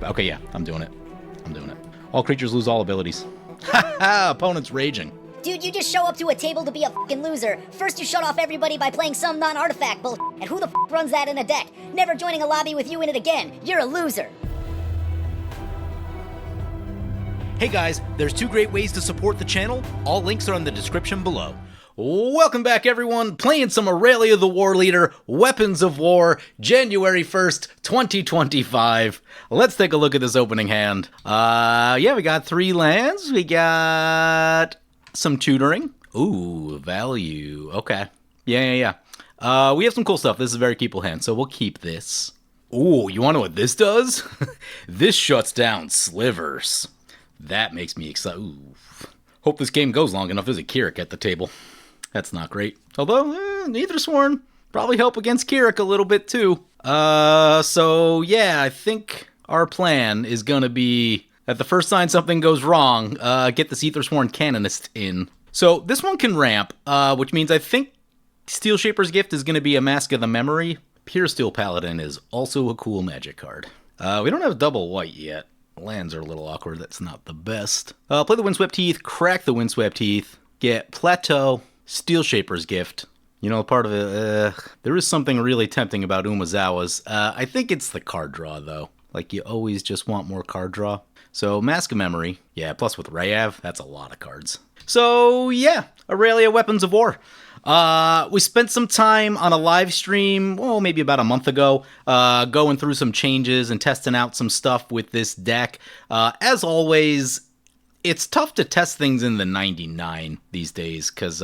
Okay, yeah, I'm doing it. All creatures lose all abilities. Ha ha! Opponent's raging. Dude, you just show up to a table to be a fucking loser. First you shut off everybody by playing some non-artifact bullshit, and who the fuck runs that in a deck? Never joining a lobby with you in it again. You're a loser. Hey guys, there's 2 great ways to support the channel. All links are in the description below. Welcome back, everyone. Playing some Aurelia the War Leader, Weapons of War, January 1st, 2025. Let's take a look at this opening hand. Yeah, we got 3 lands. We got some tutoring. Ooh, value. Okay. Yeah. We have some cool stuff. This is a very keepable hand, so we'll keep this. Ooh, you want to know what this does? This shuts down slivers. That makes me excited. Ooh. Hope this game goes long enough. There's a Kirrik at the table. That's not great. Although, neither sworn. Probably help against Kirrik a little bit too. So yeah, I think our plan is gonna be, at the first sign something goes wrong, get this Aethersworn Canonist in. So this one can ramp, which means I think Steel Shaper's Gift is gonna be a Mask of the Memory. Pure Steel Paladin is also a cool magic card. We don't have double white yet. Lands are a little awkward. That's not the best. Play the Windswept Teeth, crack the Windswept Teeth, get Plateau, Steel Shaper's Gift. You know, part of it, there is something really tempting about Umezawa's. I think it's the card draw, though. Like, you always just want more card draw. So, Mask of Memory. Yeah, plus with Rayav, that's a lot of cards. So, yeah, Aurelia Weapons of War. We spent some time on a live stream, well, maybe about a month ago, going through some changes and testing out some stuff with this deck. As always, it's tough to test things in the 99 these days, because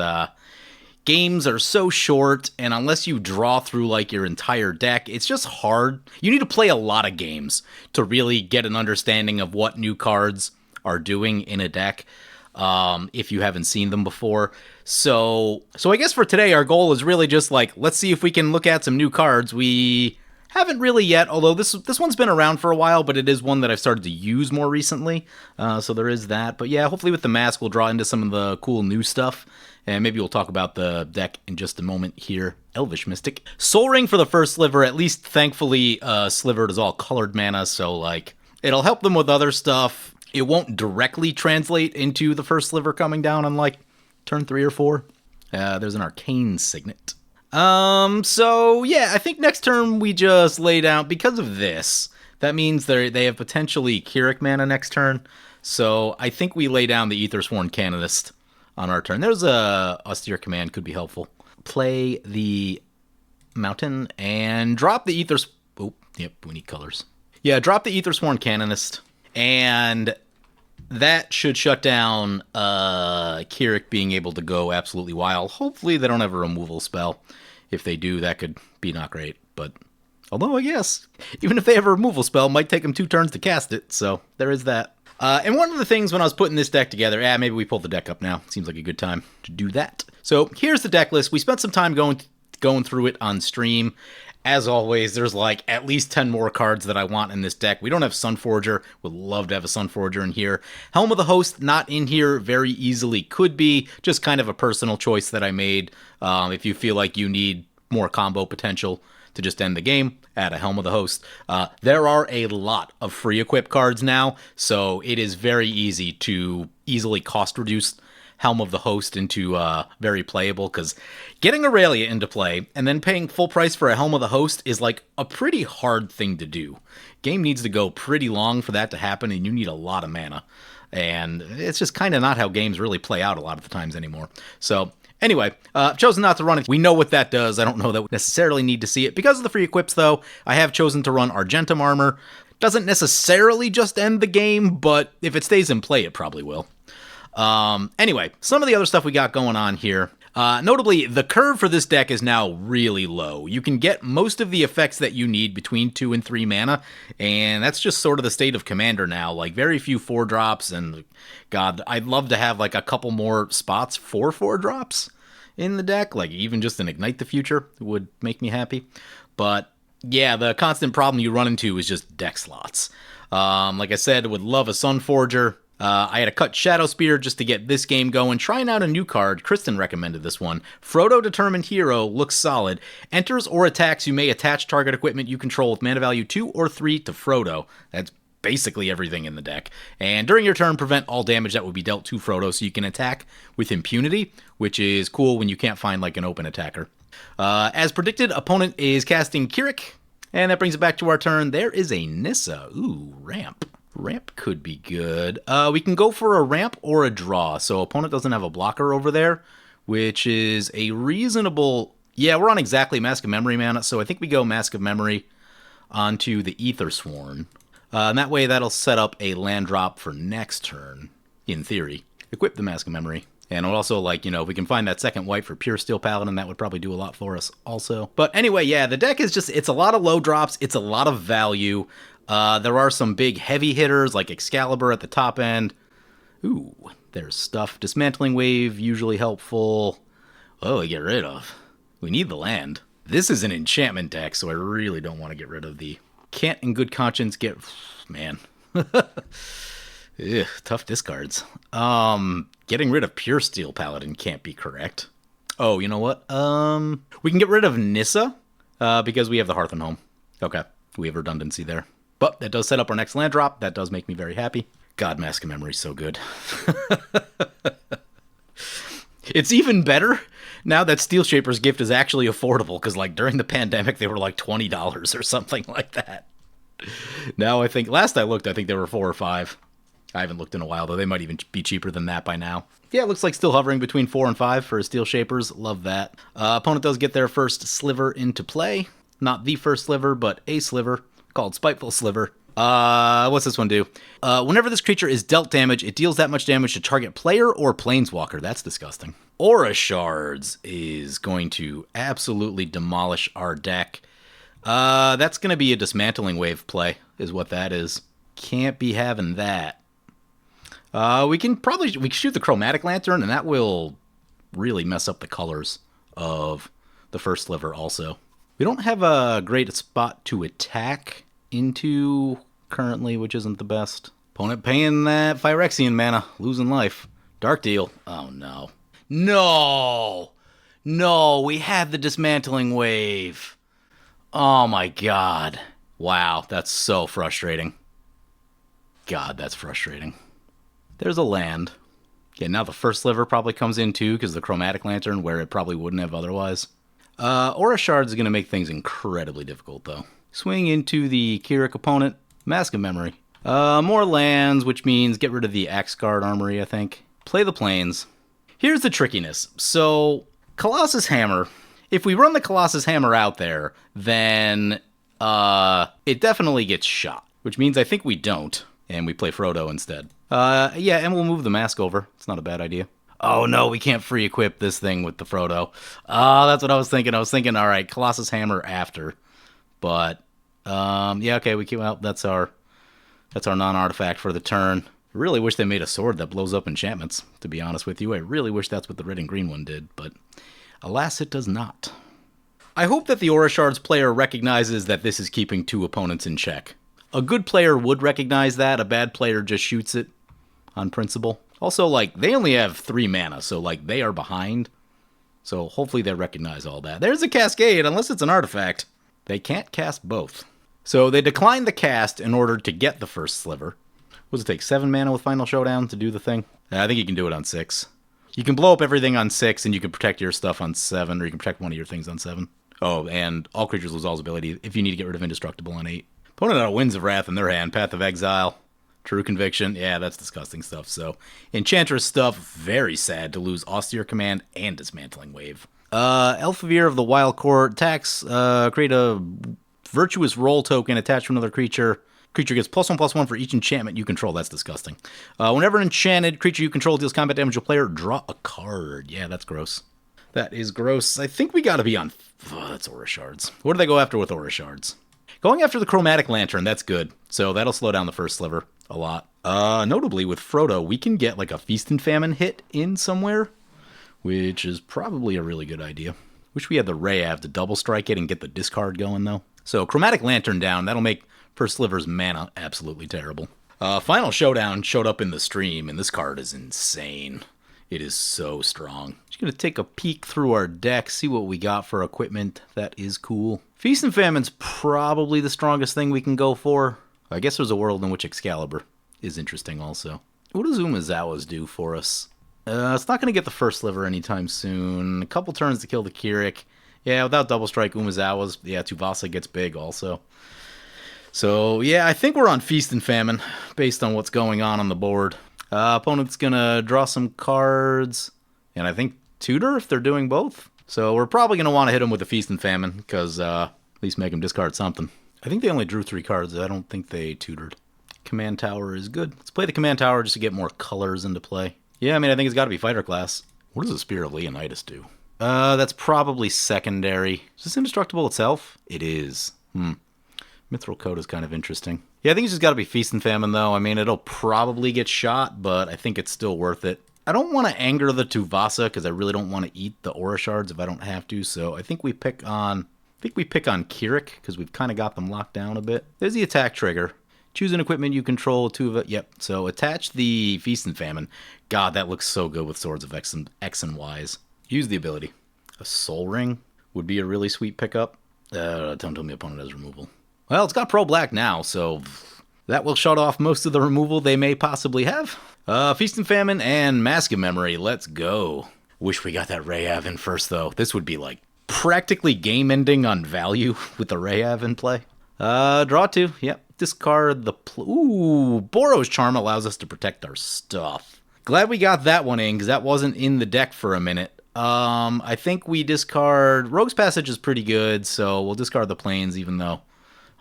games are so short, and unless you draw through, like, your entire deck, it's just hard. You need to play a lot of games to really get an understanding of what new cards are doing in a deck, if you haven't seen them before. So I guess for today, our goal is really just, like, let's see if we can look at some new cards. We haven't really yet, although this one's been around for a while, but it is one that I've started to use more recently, so there is that. But yeah, hopefully with the mask, we'll draw into some of the cool new stuff, and maybe we'll talk about the deck in just a moment here. Elvish Mystic. Soul Ring for the first Sliver, at least thankfully Sliver is all colored mana, so like it'll help them with other stuff. It won't directly translate into the first Sliver coming down on like turn 3 or 4. There's an Arcane Signet. So yeah, I think next turn we just lay down, because of this, that means they have potentially Kirrik mana next turn, so I think we lay down the Aethersworn Canonist on our turn. There's a Austere Command, could be helpful. Play the Mountain and drop the oh, yep, we need colors. Yeah, drop the Aethersworn Canonist, and that should shut down Kirrik being able to go absolutely wild. Hopefully they don't have a removal spell. If they do, that could be not great. But although I guess even if they have a removal spell, it might take them 2 turns to cast it. So there is that. And one of the things when I was putting this deck together, maybe we pull the deck up now. Seems like a good time to do that. So here's the deck list. We spent some time going through it on stream. As always, there's like at least 10 more cards that I want in this deck. We don't have Sunforger. Would love to have a Sunforger in here. Helm of the Host, not in here. Very easily could be. Just kind of a personal choice that I made. If you feel like you need more combo potential to just end the game, add a Helm of the Host. There are a lot of free equip cards now, so it is very easy to easily cost reduce Helm of the Host into very playable, because getting Aurelia into play and then paying full price for a Helm of the Host is like a pretty hard thing to do. Game needs to go pretty long for that to happen, and you need a lot of mana. And it's just kind of not how games really play out a lot of the times anymore. So anyway, I've chosen not to run it. We know what that does. I don't know that we necessarily need to see it. Because of the free equips, though, I have chosen to run Argentum Armor. Doesn't necessarily just end the game, but if it stays in play, it probably will. Anyway, some of the other stuff we got going on here. Notably, the curve for this deck is now really low. You can get most of the effects that you need between 2 and 3 mana, and that's just sort of the state of Commander now. Like, very few 4-drops, and God, I'd love to have like a couple more spots for 4-drops in the deck. Like, even just an Ignite the Future would make me happy. But yeah, the constant problem you run into is just deck slots. Like I said, would love a Sunforger. I had to cut Shadow Spear just to get this game going. Trying out a new card. Kristen recommended this one. Frodo Determined Hero looks solid. Enters or attacks, you may attach target equipment you control with mana value 2 or 3 to Frodo. That's basically everything in the deck. And during your turn, prevent all damage that would be dealt to Frodo so you can attack with impunity, which is cool when you can't find like an open attacker. As predicted, opponent is casting Kirrik, and that brings it back to our turn. There is a Nissa. Ooh, ramp. Ramp could be good. We can go for a ramp or a draw. So opponent doesn't have a blocker over there, which is a reasonable... Yeah, we're on exactly Mask of Memory mana, so I think we go Mask of Memory onto the Aethersworn. And that way that'll set up a land drop for next turn, in theory. Equip the Mask of Memory. And also, like, if we can find that second white for Pure Steel Paladin, that would probably do a lot for us also. But anyway, yeah, the deck is just, it's a lot of low drops, it's a lot of value. There are some big heavy hitters, like Excalibur at the top end. Ooh, there's stuff. Dismantling Wave, usually helpful. Oh, get rid of. We need the land. This is an enchantment deck, so I really don't want to get rid of the... Can't in good conscience get... Man. Ugh, tough discards. Getting rid of Pure Steel Paladin can't be correct. Oh, you know what? We can get rid of Nissa, because we have the Hearth and Home. Okay, we have redundancy there. But that does set up our next land drop. That does make me very happy. God, Mask of Memory is so good. It's even better now that Steel Shaper's Gift is actually affordable, because like during the pandemic they were like $20 or something like that. Now I think, last I looked, I think they were $4 or $5. I haven't looked in a while, though. They might even be cheaper than that by now. Yeah, it looks like still hovering between 4 and 5 for Steel Shapers. Love that. Opponent does get their first Sliver into play. Not the first Sliver, but a Sliver called Spiteful Sliver. What's this one do? Whenever this creature is dealt damage, it deals that much damage to target player or planeswalker. That's disgusting. Aura Shards is going to absolutely demolish our deck. That's going to be a Dismantling Wave play, is what that is. Can't be having that. We can shoot the Chromatic Lantern, and that will really mess up the colors of the first Sliver also. We don't have a great spot to attack into currently, which isn't the best. Opponent paying that Phyrexian mana, losing life. Dark Deal. Oh, no. No! No, we had the Dismantling Wave. Oh, my God. Wow, that's so frustrating. God, that's frustrating. There's a land. Yeah, now the first Sliver probably comes in too, because the Chromatic Lantern, where it probably wouldn't have otherwise. Aura Shards is going to make things incredibly difficult, though. Swing into the Kirrik opponent. Mask of Memory. More lands, which means get rid of the Axgard Armory, I think. Play the Plains. Here's the trickiness. So, Colossus Hammer. If we run the Colossus Hammer out there, then it definitely gets shot, which means I think we don't, and we play Frodo instead. Yeah, and we'll move the mask over. It's not a bad idea. Oh no, we can't free equip this thing with the Frodo. That's what I was thinking. I was thinking, all right, Colossus Hammer after. But yeah, okay, well, that's our non-artifact for the turn. I really wish they made a sword that blows up enchantments, to be honest with you. I really wish that's what the red and green one did, but alas, it does not. I hope that the Aura Shards player recognizes that this is keeping two opponents in check. A good player would recognize that. A bad player just shoots it on principle. Also, like, they only have 3 mana, so, like, they are behind. So hopefully they recognize all that. There's a Cascade, unless it's an artifact. They can't cast both. So they declined the cast in order to get the first Sliver. What does it take, 7 mana with Final Showdown to do the thing? I think you can do it on 6. You can blow up everything on 6, and you can protect your stuff on 7, or you can protect one of your things on 7. Oh, and all creatures lose all ability if you need to get rid of Indestructible on 8. Opponent out Winds of Wrath in their hand, Path of Exile, True Conviction. Yeah, that's disgusting stuff. So, Enchantress stuff, very sad to lose Austere Command and Dismantling Wave. Elfavir of the Wild Court attacks, create a Virtuous Roll token attached to another creature. Creature gets +1/+1 for each enchantment you control. That's disgusting. Whenever an enchanted creature you control deals combat damage to a player, draw a card. Yeah, that's gross. That is gross. I think we gotta be on... Oh, that's Aura Shards. What do they go after with Aura Shards? Going after the Chromatic Lantern, that's good. So that'll slow down the first Sliver a lot. Notably, with Frodo, we can get like a Feast and Famine hit in somewhere, which is probably a really good idea. Wish we had the Rayav to double strike it and get the discard going, though. So Chromatic Lantern down, that'll make first Sliver's mana absolutely terrible. Final Showdown showed up in the stream, and this card is insane. It is so strong. Just gonna take a peek through our deck, see what we got for equipment that is cool. Feast and Famine's probably the strongest thing we can go for. I guess there's a world in which Excalibur is interesting also. What does Umezawa's do for us? It's not going to get the first Sliver anytime soon. A couple turns to kill the Kirrik. Yeah, without double strike, Umezawa's, yeah, Tuvasa gets big also. So, yeah, I think we're on Feast and Famine, based on what's going on the board. Opponent's going to draw some cards, and I think tutor if they're doing both. So we're probably going to want to hit them with a Feast and Famine, because at least make them discard something. I think they only drew 3 cards. I don't think they tutored. Command Tower is good. Let's play the Command Tower just to get more colors into play. Yeah, I mean, I think it's got to be fighter class. What does the Spear of Leonidas do? That's probably secondary. Is this indestructible itself? It is. Mithril Coat is kind of interesting. Yeah, I think it's just got to be Feast and Famine, though. I mean, it'll probably get shot, but I think it's still worth it. I don't want to anger the Tuvasa, because I really don't want to eat the Aura Shards if I don't have to, so I think we pick on... Kirrik, because we've kind of got them locked down a bit. There's the attack trigger. Choose an equipment you control, Yep, so attach the Feast and Famine. God, that looks so good with Swords of X and Ys. Use the ability. A Soul Ring would be a really sweet pickup. Don't tell me opponent has removal. Well, it's got Pro Black now, so that will shut off most of the removal they may possibly have. Feast and Famine and Mask of Memory. Let's go. Wish we got that Rayav in first, though. This would be like practically game-ending on value with the Rayav in play. Draw 2. Yep. Discard the... Ooh, Boros Charm allows us to protect our stuff. Glad we got that one in, because that wasn't in the deck for a minute. I think we discard... Rogue's Passage is pretty good, so we'll discard the Plains, even though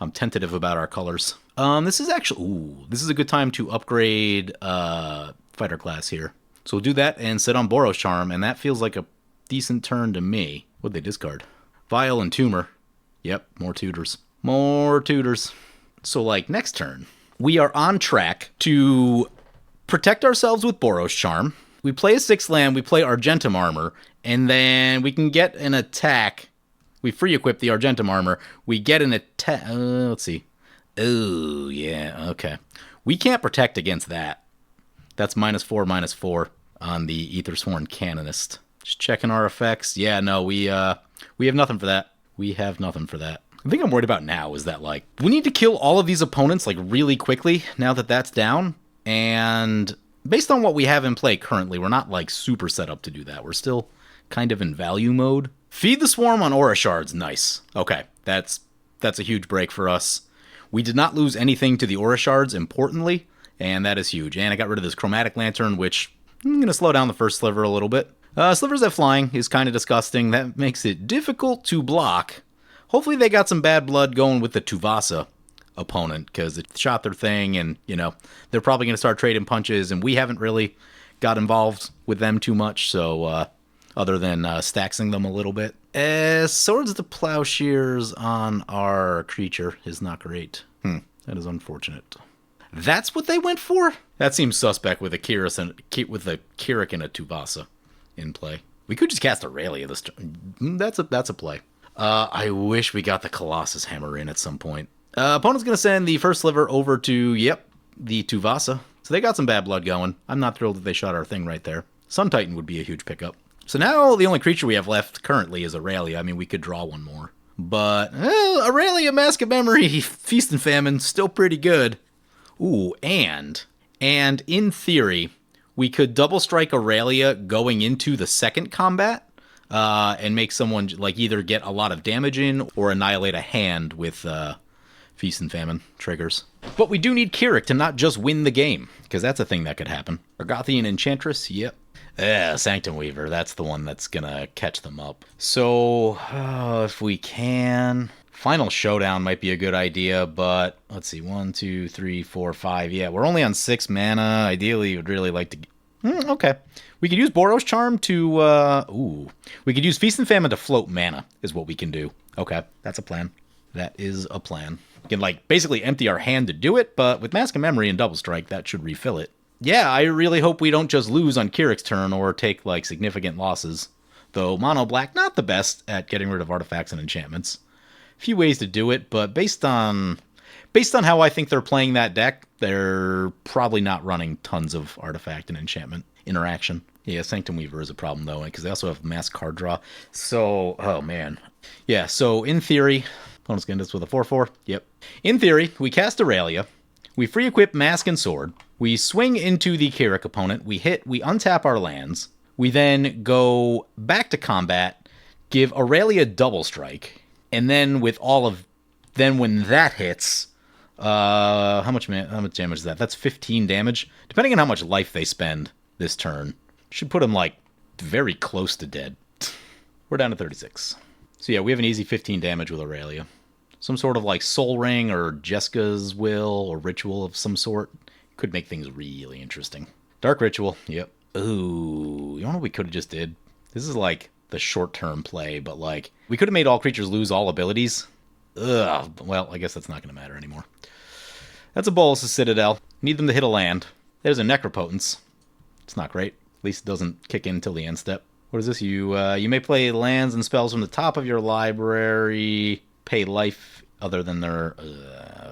I'm tentative about our colors. This is actually... Ooh, this is a good time to upgrade fighter class here. So we'll do that and sit on Boros Charm, and that feels like a decent turn to me. What'd they discard? Vial and Tumor. Yep, more tutors. More tutors. So, like, next turn, we are on track to protect ourselves with Boros Charm. We play a 6-land, we play Argentum Armor, and then we can get an attack. We free equip the Argentum Armor. We get an attack. Let's see. Oh, yeah, okay. We can't protect against that. That's -4/-4 on the Aethersworn Canonist. Just checking our effects. Yeah, no, we have nothing for that. We have nothing for that. The thing I'm worried about now is that, like, we need to kill all of these opponents, like, really quickly now that that's down. And based on what we have in play currently, we're not, like, super set up to do that. We're still kind of in value mode. Feed the Swarm on Aura Shards. Nice. Okay, that's a huge break for us. We did not lose anything to the Aura Shards, importantly, and that is huge. And I got rid of this Chromatic Lantern, which I'm going to slow down the first Sliver a little bit. Slivers at flying is kind of disgusting. That makes it difficult to block. Hopefully they got some bad blood going with the Tuvasa opponent, because it shot their thing, and, you know, they're probably going to start trading punches, and we haven't really got involved with them too much, so other than staxing them a little bit. Swords to Plowshares on our creature is not great. That is unfortunate. That's what they went for? That seems suspect with a Kirrik and a Tuvasa in play. We could just cast Aurelia this turn. That's a play. I wish we got the Colossus Hammer in at some point. Opponent's going to send the first Sliver over to, the Tuvasa. So they got some bad blood going. I'm not thrilled that they shot our thing right there. Sun Titan would be a huge pickup. So now the only creature we have left currently is Aurelia. I mean, we could draw one more. But, Aurelia, Mask of Memory, Feast and Famine, still pretty good. Ooh, and in theory, we could double strike Aurelia going into the second combat, and make someone, like, either get a lot of damage in or annihilate a hand with Feast and Famine triggers. But we do need Kirrik to not just win the game, because that's a thing that could happen. Argothian Enchantress, yep. Sanctum Weaver, that's the one that's gonna catch them up. So, if we can... Final Showdown might be a good idea, but let's see, 1, 2, 3, 4, 5. Yeah, we're only on 6 mana. Ideally, would really like to... okay. We could use Boros Charm to... We could use Feast and Famine to float mana, is what we can do. Okay, that's a plan. That is a plan. We can, like, basically empty our hand to do it, but with Mask of Memory and Double Strike, that should refill it. Yeah, I really hope we don't just lose on Kirrik's turn or take, like, significant losses. Though Mono Black, not the best at getting rid of artifacts and enchantments. Few ways to do it, but based on how I think they're playing that deck, they're probably not running tons of artifact and enchantment interaction. Yeah, Sanctum Weaver is a problem, though, because they also have mass card draw. So, oh, man. Yeah, so in theory, Opponent's going to hit us with a 4/4. Yep. In theory, we cast Aurelia. We free equip Mask and Sword. We swing into the Kirrik opponent. We hit. We untap our lands. We then go back to combat, give Aurelia double strike, and then with all of, then when that hits, how much damage is that? That's 15 damage, depending on how much life they spend this turn. Should put them like very close to dead. We're down to 36. So yeah, we have an easy 15 damage with Aurelia. Some sort of like Soul Ring or Jeska's Will or Ritual of some sort could make things really interesting. Dark Ritual, yep. Ooh, you know what we could have just did? This is like the short-term play, but like, we could have made all creatures lose all abilities. Ugh, well, I guess that's not going to matter anymore. That's a Bolas' Citadel. Need them to hit a land. There's a Necropotence. It's not great. At least it doesn't kick in until the end step. What is this? You may play lands and spells from the top of your library. Pay life other than their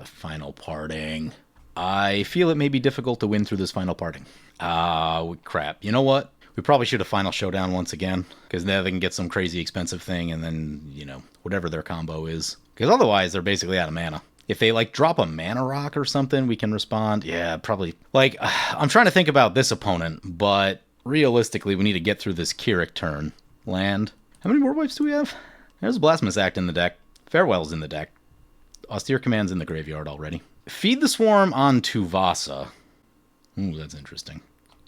final parting. I feel it may be difficult to win through this final parting. Crap. You know what? We probably should have Final Showdown once again, because now they can get some crazy expensive thing, and then, you know, whatever their combo is. Because otherwise, they're basically out of mana. If they, like, drop a mana rock or something, we can respond. Yeah, probably. Like, I'm trying to think about this opponent, but realistically, we need to get through this Kirrik turn. Land. How many War Wipes do we have? There's Blasphemous Act in the deck. Farewell's in the deck. Austere Command's in the graveyard already. Feed the Swarm on Tuvasa. Ooh, that's interesting.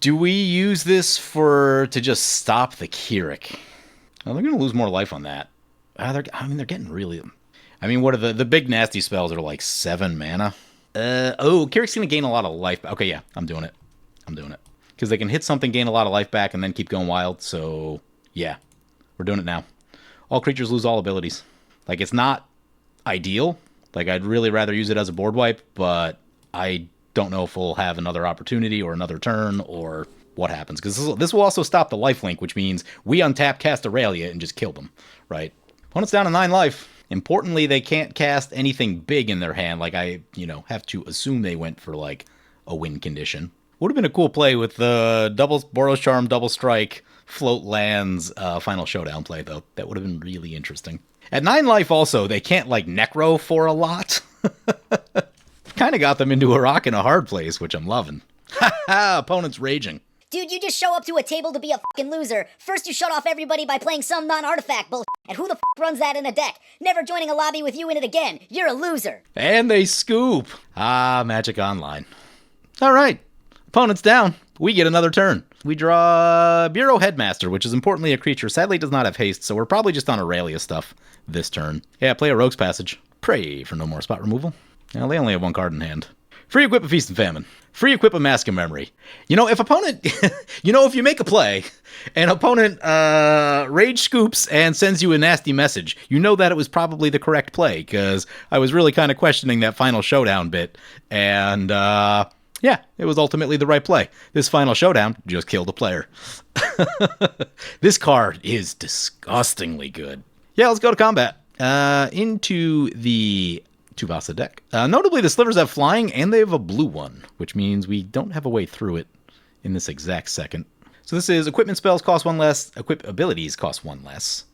Do we use this to just stop the Kirrik? Oh, they're going to lose more life on that. They're getting really... I mean, what are the big nasty spells are like 7 mana. Kirrik's going to gain a lot of life. Okay, yeah, I'm doing it. Because they can hit something, gain a lot of life back, and then keep going wild. So, yeah, we're doing it now. All creatures lose all abilities. Like, it's not ideal. Like, I'd really rather use it as a board wipe, but I don't know if we'll have another opportunity or another turn or what happens. Because this will also stop the lifelink, which means we untap, cast Aurelia, and just kill them, right? Opponent's down to 9 life. Importantly, they can't cast anything big in their hand. Like, I, have to assume they went for, like, a win condition. Would have been a cool play with the double Boros Charm, double strike, float lands, Final Showdown play, though. That would have been really interesting. At 9 life, also, they can't, like, Necro for a lot. Kind of got them into a rock and a hard place, which I'm loving. Ha ha! Opponent's raging. Dude, you just show up to a table to be a fucking loser. First you shut off everybody by playing some non-artifact bullshit. And who the runs that in a deck? Never joining a lobby with you in it again. You're a loser. And they scoop. Magic Online. All right. Opponent's down. We get another turn. We draw Bureau Headmaster, which is importantly a creature. Sadly does not have haste, so we're probably just on Aurelia stuff this turn. Yeah, play a Rogue's Passage. Pray for no more spot removal. Now, they only have 1 card in hand. Free equip a Feast and Famine. Free equip a Mask of Memory. If opponent... if you make a play, and opponent rage scoops and sends you a nasty message, you know that it was probably the correct play, because I was really kind of questioning that Final Showdown bit, and... yeah, it was ultimately the right play. This Final Showdown just killed a player. This card is disgustingly good. Yeah, let's go to combat. Into the Tuvasa deck. Notably, the Slivers have flying, and they have a blue one, which means we don't have a way through it in this exact second. So this is equipment spells cost 1 less, equip abilities cost 1 less.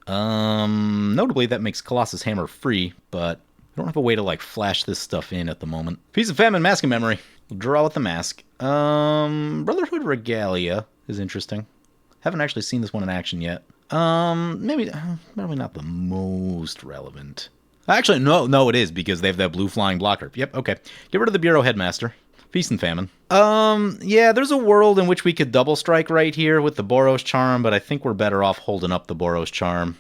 Notably, that makes Colossus Hammer free, but I don't have a way to, like, flash this stuff in at the moment. Feast of Famine, Mask of Memory. We'll draw with the mask. Brotherhood Regalia is interesting. Haven't actually seen this one in action yet. Maybe, probably not the most relevant. Actually, no, it is, because they have that blue flying blocker. Yep, okay. Get rid of the Bureau Headmaster. Feast and Famine. Yeah, there's a world in which we could double strike right here with the Boros Charm, but I think we're better off holding up the Boros Charm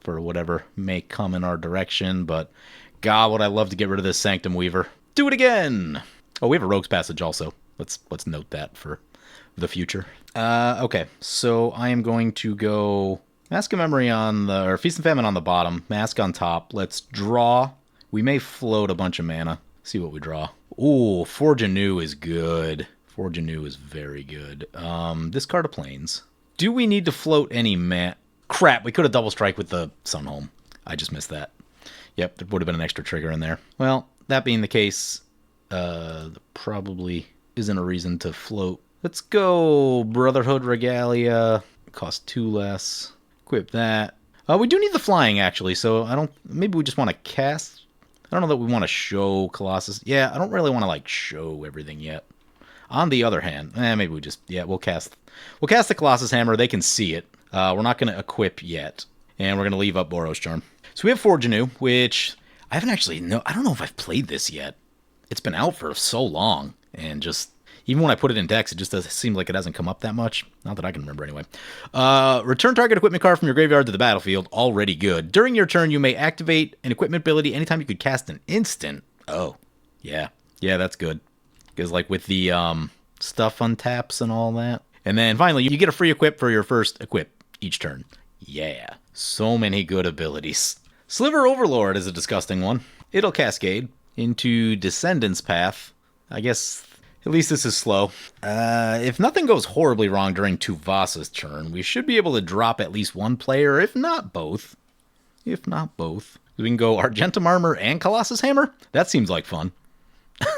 for whatever may come in our direction, but God, would I love to get rid of this Sanctum Weaver. Do it again! Oh, we have a Rogue's Passage also. Let's note that for the future. Okay, so I am going to go Mask of Memory or Feast and Famine on the bottom, Mask on top. Let's draw. We may float a bunch of mana. See what we draw. Ooh, Forge Anew is good. Forge Anew is very good. Discard a Plains. Do we need to float any mana? Crap, we could have double strike with the Sunhome. I just missed that. Yep, there would have been an extra trigger in there. Well, that being the case, there probably isn't a reason to float. Let's go Brotherhood Regalia. Cost 2 less. Equip that. We do need the flying, actually, so I don't... Maybe we just want to cast... I don't know that we want to show Colossus. Yeah, I don't really want to, like, show everything yet. On the other hand, maybe we just... Yeah, we'll cast the Colossus Hammer. They can see it. We're not going to equip yet. And we're going to leave up Boros Charm. So we have Forge Anew, which... I haven't actually... I don't know if I've played this yet. It's been out for so long. And just... Even when I put it in decks, it just doesn't seem like it hasn't come up that much. Not that I can remember anyway. Return target equipment card from your graveyard to the battlefield. Already good. During your turn, you may activate an equipment ability anytime you could cast an instant. Oh, yeah. Yeah, that's good. Because like with the stuff untaps and all that. And then finally, you get a free equip for your first equip each turn. Yeah. So many good abilities. Sliver Overlord is a disgusting one. It'll cascade into Descendant's Path. I guess... At least this is slow. If nothing goes horribly wrong during Tuvasa's turn, we should be able to drop at least one player, if not both. If not both. We can go Argentum Armor and Colossus Hammer? That seems like fun.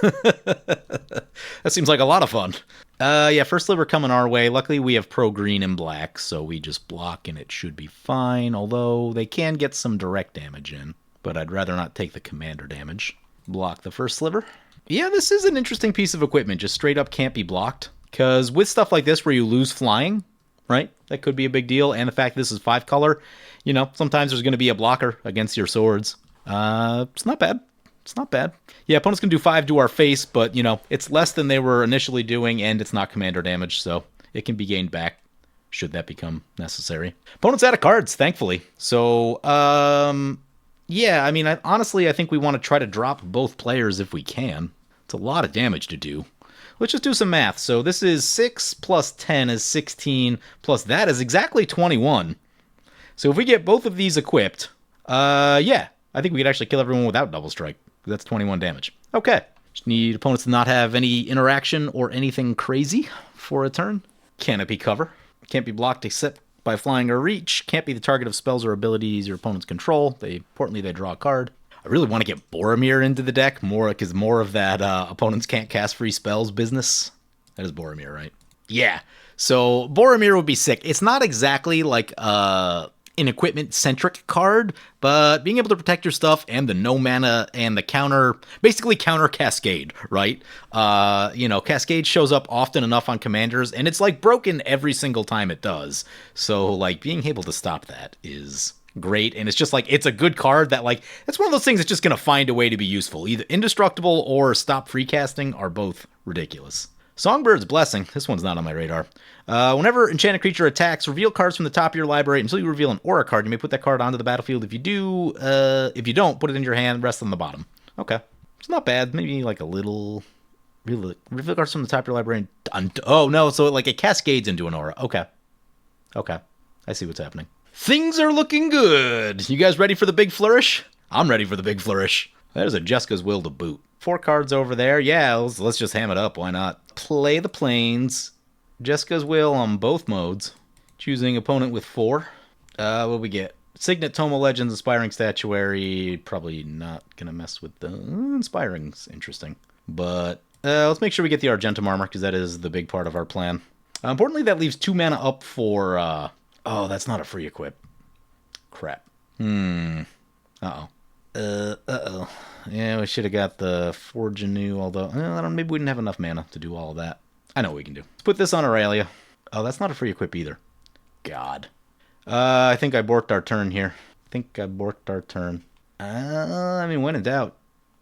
That seems like a lot of fun. Yeah, first Sliver coming our way. Luckily, we have Pro Green and Black, so we just block and it should be fine. Although, they can get some direct damage in. But I'd rather not take the commander damage. Block the first Sliver. Yeah, this is an interesting piece of equipment. Just straight up can't be blocked. Because with stuff like this where you lose flying, right? That could be a big deal. And the fact this is 5 color, you know, sometimes there's going to be a blocker against your swords. It's not bad. It's not bad. Yeah, opponents can do 5 to our face, but, you know, it's less than they were initially doing, and it's not commander damage, so it can be gained back should that become necessary. Opponent's out of cards, thankfully. So, yeah, I mean, honestly, I think we want to try to drop both players if we can. It's a lot of damage to do. Let's just do some math. So this is 6 plus 10 is 16, plus that is exactly 21. So if we get both of these equipped, yeah, I think we could actually kill everyone without double strike. That's 21 damage. Okay. Just need opponents to not have any interaction or anything crazy for a turn. Canopy cover. Can't be blocked except by flying or reach. Can't be the target of spells or abilities your opponents control. Importantly, they draw a card. I really want to get Boromir into the deck more because more of that opponents can't cast free spells business. That is Boromir, right? Yeah. So Boromir would be sick. It's not exactly like an equipment-centric card, but being able to protect your stuff and the no mana and the counter, basically counter Cascade, right? You know, Cascade shows up often enough on commanders, and it's like broken every single time it does. So like being able to stop that is great, and it's just like it's a good card that like it's one of those things that's just gonna find a way to be useful. Either indestructible or stop free casting are both ridiculous. Songbird's Blessing. This one's not on my radar. Whenever enchanted creature attacks, reveal cards from the top of your library until you reveal an aura card. You may put that card onto the battlefield. If you do, if you don't, put it in your hand, rest on the bottom. Okay, it's not bad. Maybe like a little. Reveal cards from the top of your library. Oh no, so like it cascades into an aura. Okay, I see what's happening. Things are looking good. You guys ready for the big flourish? I'm ready for the big flourish. There's a Jessica's Will to boot. 4 cards over there. Yeah, let's just ham it up. Why not? Play the Plains. Jessica's Will on both modes. Choosing opponent with 4. What we get? Signet, Tome of Legends, Inspiring Statuary. Probably not going to mess with the... Inspiring's interesting. But let's make sure we get the Argentum Armor, because that is the big part of our plan. Importantly, that leaves 2 mana up for... Oh, that's not a free equip. Crap. Uh-oh. Uh-oh. Yeah, we should have got the Forge Anew, although, I don't know, maybe we didn't have enough mana to do all of that. I know what we can do. Let's put this on Aurelia. Oh, that's not a free equip either. God. I think I borked our turn here. I mean, when in doubt.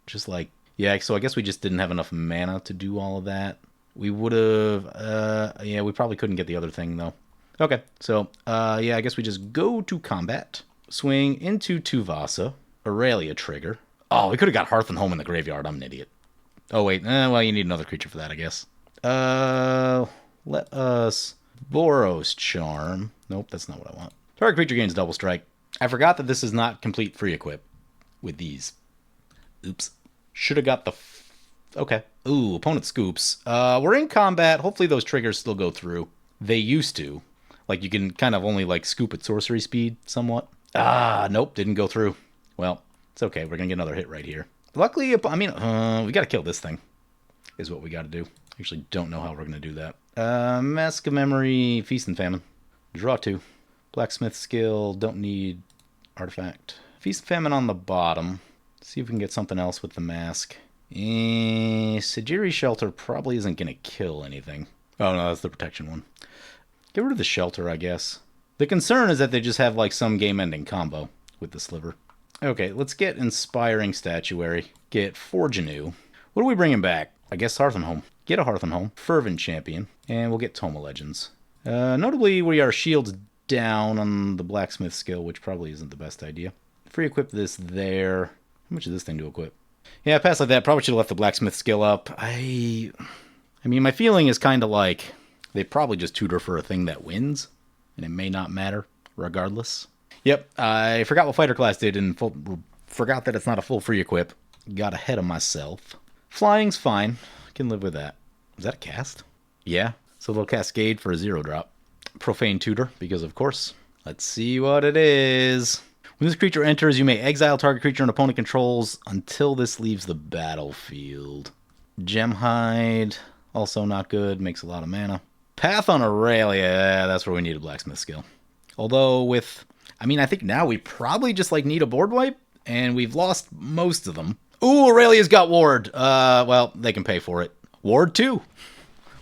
Just like, yeah, so I guess we just didn't have enough mana to do all of that. We would have, yeah, we probably couldn't get the other thing, though. Okay, so, yeah, I guess we just go to combat. Swing into Tuvasa. Aurelia trigger. Oh, we could have got Hearth and Home in the graveyard. I'm an idiot. Oh, wait. Well, you need another creature for that, I guess. Let us... Boros Charm. Nope, that's not what I want. Target creature gains double strike. I forgot that this is not complete free equip with these. Oops. Should have got the... Okay. Ooh, opponent scoops. We're in combat. Hopefully those triggers still go through. They used to. Like, you can kind of only, like, scoop at sorcery speed somewhat. Nope, didn't go through. Well, it's okay. We're going to get another hit right here. Luckily, I mean, we got to kill this thing, is what we got to do. Actually, don't know how we're going to do that. Mask of Memory, Feast and Famine. Draw 2. Blacksmith skill, don't need artifact. Feast and Famine on the bottom. See if we can get something else with the mask. Sajiri Shelter probably isn't going to kill anything. Oh, no, that's the protection one. Get rid of the Shelter, I guess. The concern is that they just have, like, some game-ending combo with the Sliver. Okay, let's get Inspiring Statuary. Get Forge Anew. What are we bringing back? I guess Hearthenholm. Get a Hearthenholm. Fervent Champion. And we'll get Toma Legends. Notably, we are shields down on the Blacksmith skill, which probably isn't the best idea. Free equip this there. How much is this thing to equip? Yeah, pass like that. Probably should have left the Blacksmith skill up. I mean, my feeling is kind of like they probably just tutor for a thing that wins, and it may not matter regardless. Yep, I forgot what fighter class did and forgot that it's not a full free equip. Got ahead of myself. Flying's fine. Can live with that. Is that a cast? Yeah. So a little Cascade for a 0-drop. Profane Tutor, because of course. Let's see what it is. When this creature enters, you may exile target creature an opponent controls until this leaves the battlefield. Gemhide, also not good. Makes a lot of mana. Path on Aurelia, that's where we need a Blacksmith skill. Although with... I mean, I think now we probably just, like, need a board wipe, and we've lost most of them. Ooh, Aurelia's got Ward. Well, they can pay for it. Ward 2.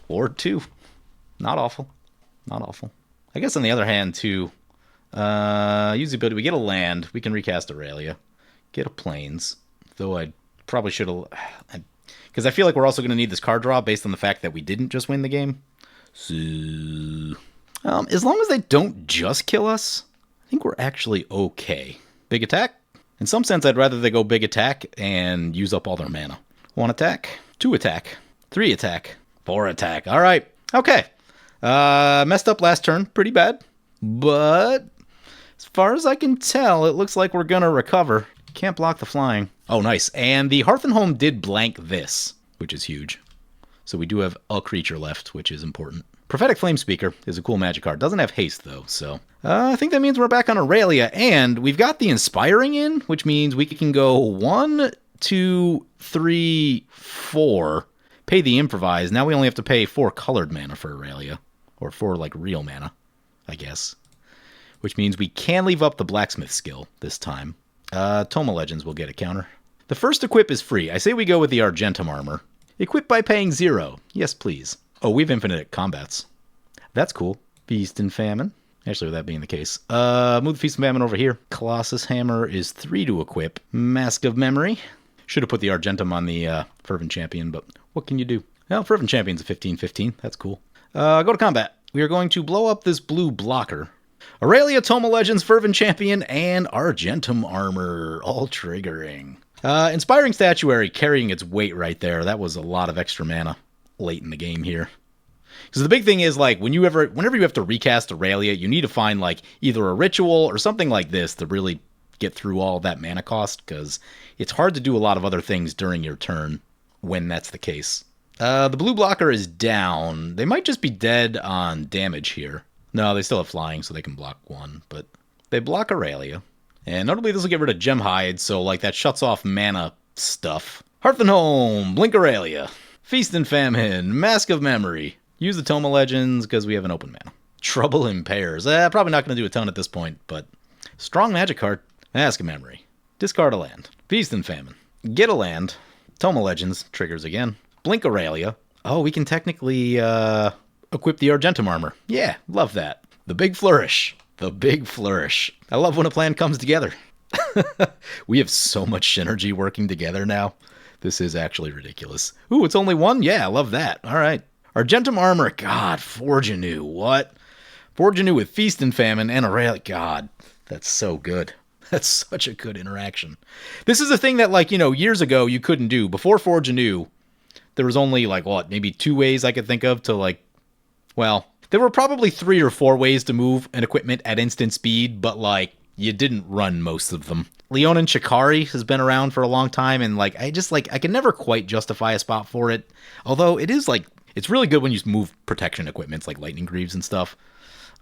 Ward 2. Not awful. Not awful. I guess on the other hand, too, use the ability. We get a land. We can recast Aurelia. Get a Plains. Though I probably should have... Because I feel like we're also going to need this card draw based on the fact that we didn't just win the game. So... as long as they don't just kill us... I think we're actually okay. Big attack? In some sense, I'd rather they go big attack and use up all their mana. 1 attack, 2 attack, 3 attack, 4 attack. All right. Okay. Messed up last turn. Pretty bad. But as far as I can tell, it looks like we're going to recover. Can't block the flying. Oh, nice. And the Hearthenholm did blank this, which is huge. So we do have a creature left, which is important. Prophetic Flamespeaker is a cool magic card. Doesn't have haste, though, so... I think that means we're back on Aurelia, and we've got the Inspiring in, which means we can go 1, 2, 3, 4, pay the Improvise. Now we only have to pay 4 colored mana for Aurelia, or 4, like, real mana, I guess. Which means we can leave up the Blacksmith skill this time. Toma Legends will get a counter. The first equip is free. I say we go with the Argentum Armor. Equip by paying 0. Yes, please. Oh, we have infinite combats. That's cool. Feast and Famine. Actually, with that being the case. Move the Feast and Famine over here. Colossus Hammer is 3 to equip. Mask of Memory. Should have put the Argentum on the Fervent Champion, but what can you do? Well, Fervent Champion's a 15/15. That's cool. Go to combat. We are going to blow up this blue blocker. Aurelia, Toma Legends, Fervent Champion, and Argentum Armor. All triggering. Inspiring Statuary carrying its weight right there. That was a lot of extra mana late in the game here. Because the big thing is, like, whenever you have to recast Aurelia, you need to find, like, either a ritual or something like this to really get through all that mana cost, because it's hard to do a lot of other things during your turn when that's the case. The blue blocker is down. They might just be dead on damage here. No, they still have flying, so they can block 1, but they block Aurelia. And notably, this will get rid of Gemhide, so, like, that shuts off mana stuff. Hearthenholm, Blink Aurelia, Feast and Famine, Mask of Memory. Use the Toma Legends, because we have an open mana. Trouble in Pairs. Probably not going to do a ton at this point, but strong magic card. Mask of Memory. Discard a land. Feast and Famine. Get a land. Toma Legends. Triggers again. Blink Aurelia. Oh, we can technically equip the Argentum Armor. Yeah, love that. The Big Flourish. The Big Flourish. I love when a plan comes together. We have so much synergy working together now. This is actually ridiculous. Ooh, it's only 1? Yeah, I love that. All right. Argentum Armor. God, Forge Anew. What? Forge Anew with Feast and Famine and Aurelia. God, that's so good. That's such a good interaction. This is a thing that, like, you know, years ago you couldn't do. Before Forge Anew, there was only, like, what, maybe 2 ways I could think of to, like, well, there were probably 3 or 4 ways to move an equipment at instant speed, but, like, you didn't run most of them. Leonin Shikari has been around for a long time, and, like, I can never quite justify a spot for it. Although it is, like, it's really good when you move protection equipments like Lightning Greaves and stuff.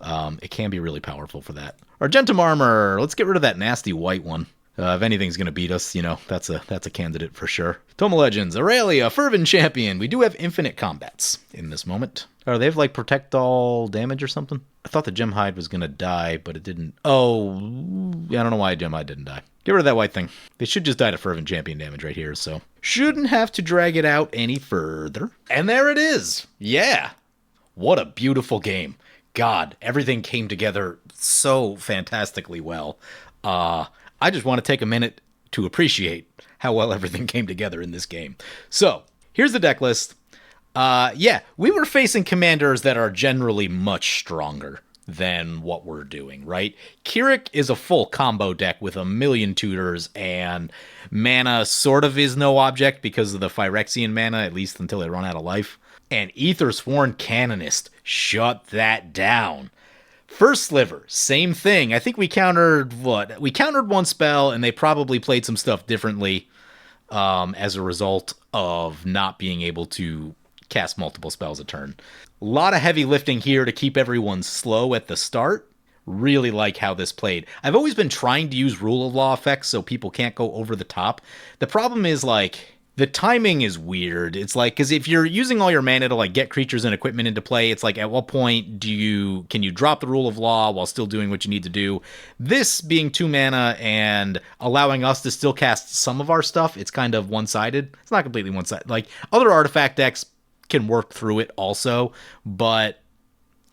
It can be really powerful for that. Argentum Armor. Let's get rid of that nasty white one. If anything's going to beat us, you know, that's a candidate for sure. Toma Legends, Aurelia, Fervent Champion. We do have infinite combats in this moment. Or they have, like, protect all damage or something? I thought the Gem Hide was going to die, but it didn't. Oh, I don't know why Gem Hide didn't die. Get rid of that white thing. They should just die to Fervent Champion damage right here, so. Shouldn't have to drag it out any further. And there it is. Yeah. What a beautiful game. God, everything came together so fantastically well. I just want to take a minute to appreciate how well everything came together in this game. So, here's the deck list. Yeah, we were facing commanders that are generally much stronger than what we're doing, right? Kirrik is a full combo deck with a million tutors, and mana sort of is no object because of the Phyrexian mana, at least until they run out of life. And Aethersworn Canonist, shut that down. First Sliver, same thing. I think we countered, what? We countered one spell, and they probably played some stuff differently as a result of not being able to cast multiple spells a turn. A lot of heavy lifting here to keep everyone slow at the start. Really like how this played. I've always been trying to use rule of law effects so people can't go over the top. The problem is, like, the timing is weird. It's like, because if you're using all your mana to like get creatures and equipment into play, it's like, at what point can you drop the rule of law while still doing what you need to do? This being 2 mana and allowing us to still cast some of our stuff, it's kind of one-sided. It's not completely one-sided. Like, other artifact decks can work through it also, but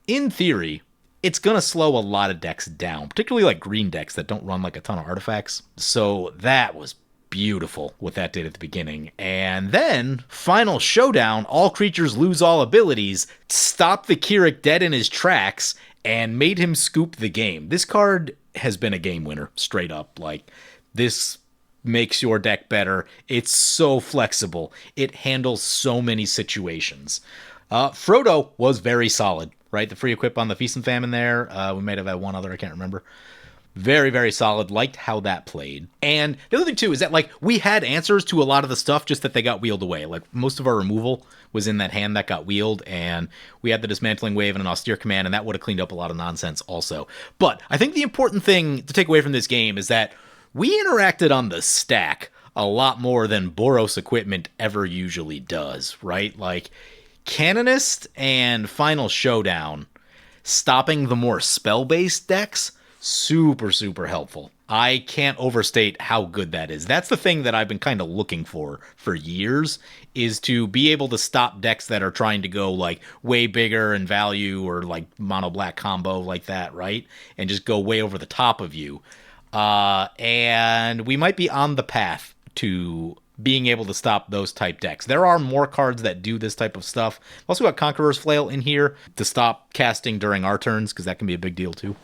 in theory, it's going to slow a lot of decks down, particularly like green decks that don't run like a ton of artifacts. So that was beautiful what that did at the beginning. And then, final showdown, all creatures lose all abilities, stopped the Kirrik dead in his tracks, and made him scoop the game. This card has been a game winner, straight up. Like, this makes your deck better. It's so flexible. It handles so many situations. Frodo was very solid, right? The free equip on the Feast and Famine there. We might have had one other, I can't remember. Very, very solid. Liked how that played. And the other thing, too, is that, like, we had answers to a lot of the stuff, just that they got wheeled away. Like, most of our removal was in that hand that got wheeled, and we had the Dismantling Wave and an Austere Command, and that would have cleaned up a lot of nonsense also. But I think the important thing to take away from this game is that we interacted on the stack a lot more than Boros equipment ever usually does, right? Like, Canonist and Final Showdown, stopping the more spell-based decks, super, super helpful. I can't overstate how good that is. That's the thing that I've been kind of looking for years, is to be able to stop decks that are trying to go like way bigger in value or like mono black combo like that, right? And just go way over the top of you. And we might be on the path to being able to stop those type decks. There are more cards that do this type of stuff. I've also got Conqueror's Flail in here to stop casting during our turns, because that can be a big deal too.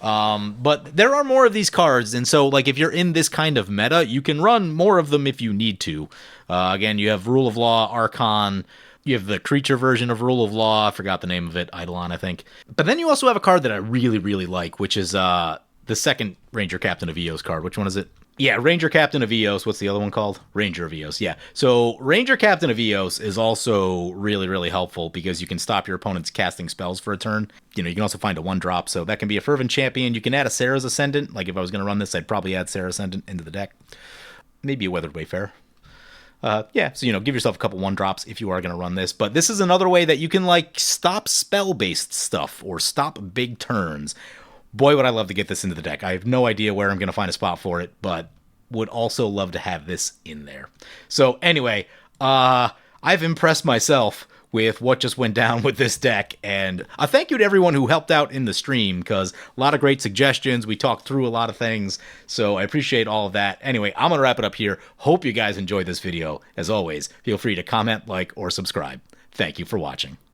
But there are more of these cards, and so like if you're in this kind of meta, you can run more of them if you need to. Again, you have Rule of Law, Archon. You have the creature version of Rule of Law. I forgot the name of it, Eidolon, I think. But then you also have a card that I really, really like, which is the second Ranger Captain of Eos card. Which one is it? Yeah, Ranger Captain of Eos. What's the other one called? Ranger of Eos, yeah. So Ranger Captain of Eos is also really, really helpful because you can stop your opponent's casting spells for a turn. You know, you can also find a 1-drop, so that can be a Fervent Champion. You can add a Sarah's Ascendant. Like, if I was going to run this, I'd probably add Sarah's Ascendant into the deck. Maybe a Weathered Wayfarer. Yeah, so, you know, give yourself a couple 1-drops if you are going to run this. But this is another way that you can, like, stop spell-based stuff or stop big turns. Boy, would I love to get this into the deck. I have no idea where I'm going to find a spot for it, but would also love to have this in there. So anyway, I've impressed myself with what just went down with this deck, and a thank you to everyone who helped out in the stream, because a lot of great suggestions. We talked through a lot of things, so I appreciate all of that. Anyway, I'm going to wrap it up here. Hope you guys enjoyed this video. As always, feel free to comment, like, or subscribe. Thank you for watching.